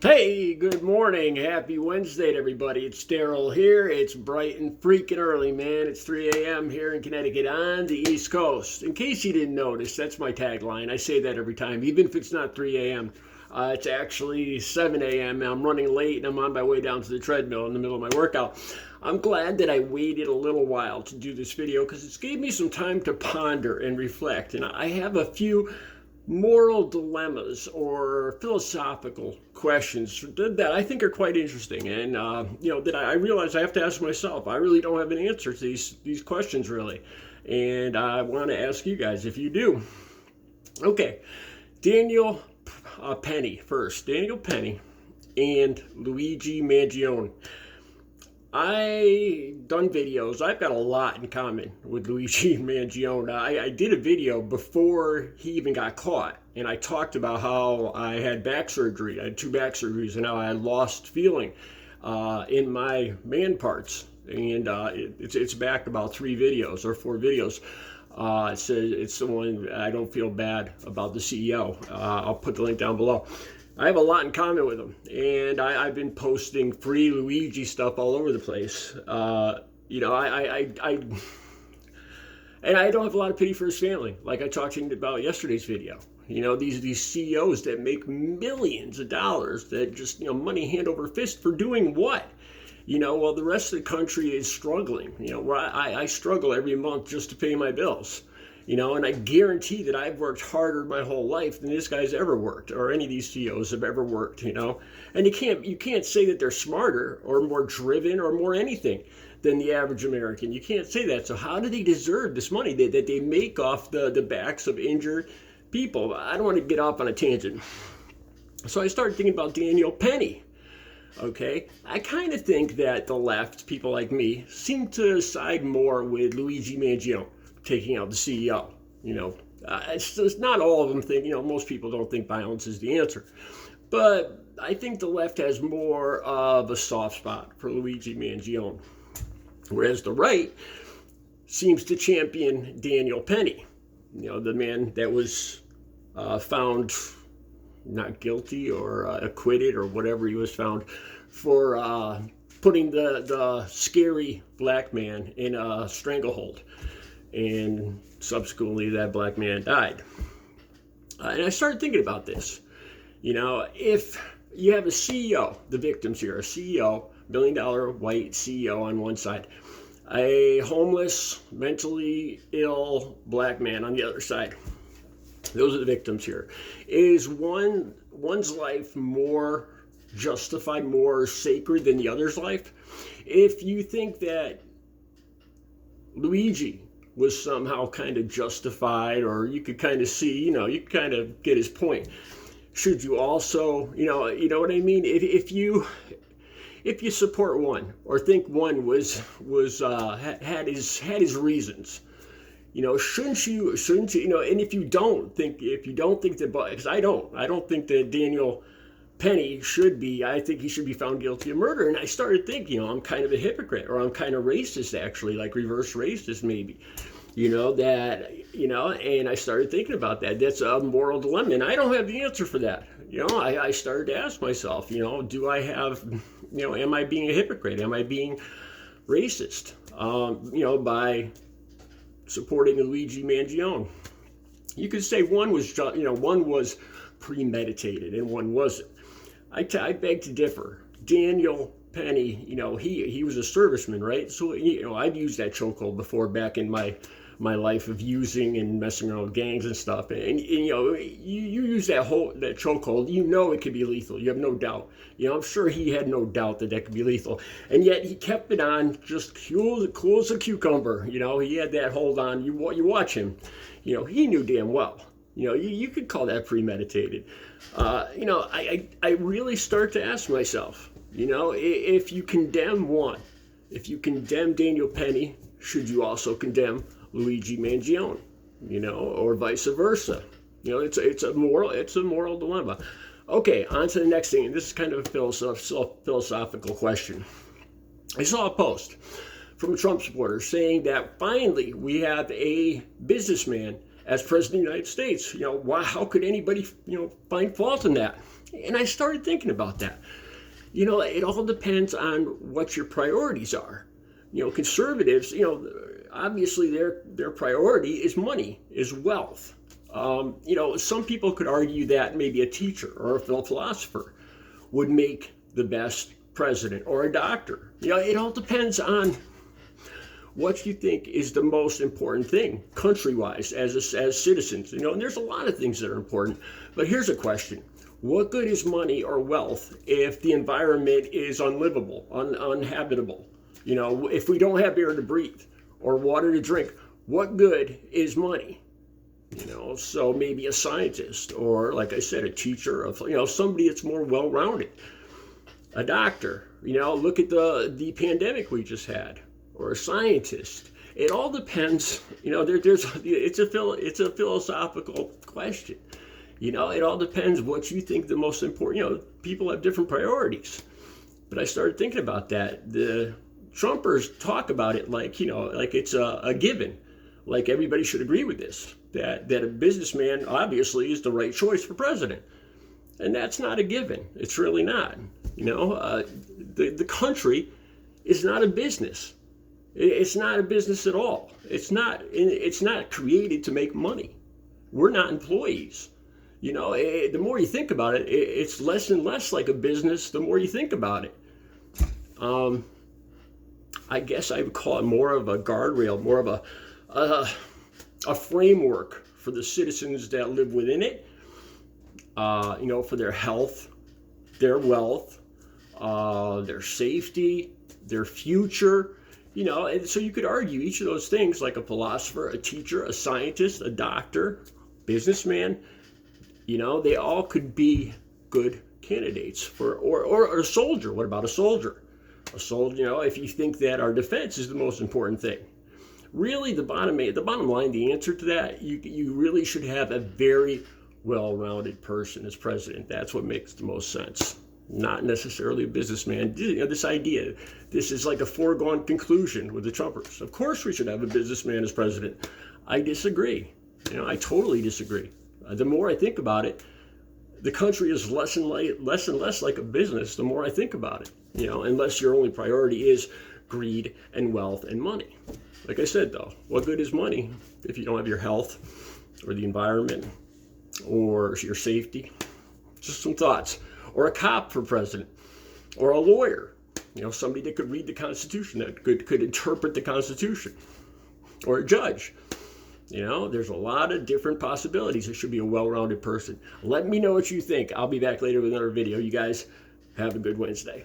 Hey, good morning. Happy Wednesday to everybody. It's Daryl here. It's bright and freaking early, man. It's 3 a.m. here in Connecticut on the East Coast. In case you didn't notice, that's my tagline. I say that every time, even if it's not 3 a.m. It's actually 7 a.m. I'm running late and I'm on my way down to the treadmill in the middle of my workout. I'm glad that I waited a little while to do this video because it's gave me some time to ponder and reflect. And I have a few moral dilemmas or philosophical questions that I think are quite interesting, and that I realize I have to ask myself. I really don't have an answer to these questions, really, and I want to ask you guys if you do. Okay, Daniel Penny first. Daniel Penny and Luigi Mangione. I done videos. I've got a lot in common with Luigi Mangione. I did a video before he even got caught, and I talked about how I had back surgery. I had 2 back surgeries, and how I lost feeling in my man parts. And it's back about 3 videos or 4 videos. It's the one I don't feel bad about the CEO. I'll put the link down below. I have a lot in common with him, and I've been posting free Luigi stuff all over the place. And I don't have a lot of pity for his family, like I talked to him about yesterday's video. These CEOs that make millions of dollars, that just money hand over fist for doing what? While the rest of the country is struggling. Where I struggle every month just to pay my bills. And I guarantee that I've worked harder my whole life than this guy's ever worked, or any of these CEOs have ever worked, And you can't say that they're smarter or more driven or more anything than the average American. You can't say that. So how do they deserve this money that they make off the backs of injured people? I don't want to get off on a tangent. So I started thinking about Daniel Penny. Okay, I kind of think that the left, people like me, seem to side more with Luigi Mangione taking out the CEO. It's not all of them think, most people don't think violence is the answer. But I think the left has more of a soft spot for Luigi Mangione. Whereas the right seems to champion Daniel Penny, the man that was found not guilty or acquitted or whatever he was found for putting the scary black man in a stranglehold. And subsequently that black man died. And I started thinking about this. If you have a CEO, the victims here, a CEO, $1 billion white CEO on one side, a homeless, mentally ill black man on the other side. Those are the victims here. Is one's life more justified, more sacred than the other's life? If you think that Luigi was somehow kind of justified, or you could kind of see, you could kind of get his point, should you also, you know what I mean? If you support one or think one had his reasons, shouldn't you, and if you don't think that, because I don't think that Daniel Penny should be, I think he should be found guilty of murder. And I started thinking, I'm kind of a hypocrite, or I'm kind of racist, actually, like reverse racist maybe, and I started thinking about that. That's a moral dilemma, and I don't have the answer for that. I started to ask myself, do I have, am I being a hypocrite? Am I being racist, by supporting Luigi Mangione? You could say one was premeditated and one wasn't. I beg to differ. Daniel Penny, he was a serviceman, right? So, I've used that chokehold before back in my life of using and messing around with gangs and stuff. And you use that chokehold, it could be lethal. You have no doubt. I'm sure he had no doubt that could be lethal. And yet he kept it on just cool as a cucumber. He had that hold on. You watch him. He knew damn well. You could call that premeditated. I really start to ask myself, if you condemn one, if you condemn Daniel Penny, should you also condemn Luigi Mangione, or vice versa? It's a moral dilemma. Okay, on to the next thing, and this is kind of a philosophical question. I saw a post from a Trump supporter saying that finally we have a businessman as president of the United States. How could anybody, find fault in that? And I started thinking about that. You know, it all depends on what your priorities are. You know, conservatives, you know, obviously their priority is money, is wealth. You know, some people could argue that maybe a teacher or a philosopher would make the best president, or a doctor. You know, it all depends on what you think is the most important thing country-wise as citizens. You know, and there's a lot of things that are important. But here's a question. What good is money or wealth if the environment is unlivable, uninhabitable? You know, if we don't have air to breathe or water to drink, what good is money? You know, so maybe a scientist, or like I said, a teacher, you know, somebody that's more well-rounded. A doctor, you know, look at the pandemic we just had, or a scientist. It all depends, you know, it's a philosophical question. You know, it all depends what you think the most important, you know, people have different priorities. But I started thinking about that. The Trumpers talk about it like, you know, like it's a given, like everybody should agree with this, that a businessman obviously is the right choice for president. And that's not a given. It's really not. You know, the country is not a business. It's not a business at all. It's not created to make money. We're not employees. You know, the more you think about it, it's less and less like a business the more you think about it. I guess I would call it more of a guardrail, more of a framework for the citizens that live within it. You know, for their health, their wealth, their safety, their future, you know, and so you could argue each of those things, like a philosopher, a teacher, a scientist, a doctor, businessman, you know, they all could be good candidates for, or a soldier. What about a soldier? A soldier, you know, if you think that our defense is the most important thing. Really, the bottom line, the answer to that, you really should have a very well-rounded person as president. That's what makes the most sense. Not necessarily a businessman. You know, this idea, this is like a foregone conclusion with the Trumpers. Of course we should have a businessman as president. I disagree. You know, I totally disagree. The more I think about it, the country is less and less like a business the more I think about it. You know, unless your only priority is greed and wealth and money. Like I said, though, what good is money if you don't have your health or the environment or your safety? Just some thoughts. Or a cop for president, or a lawyer, you know, somebody that could read the Constitution, that could interpret the Constitution, or a judge. You know, there's a lot of different possibilities. It should be a well-rounded person. Let me know what you think. I'll be back later with another video. You guys have a good Wednesday.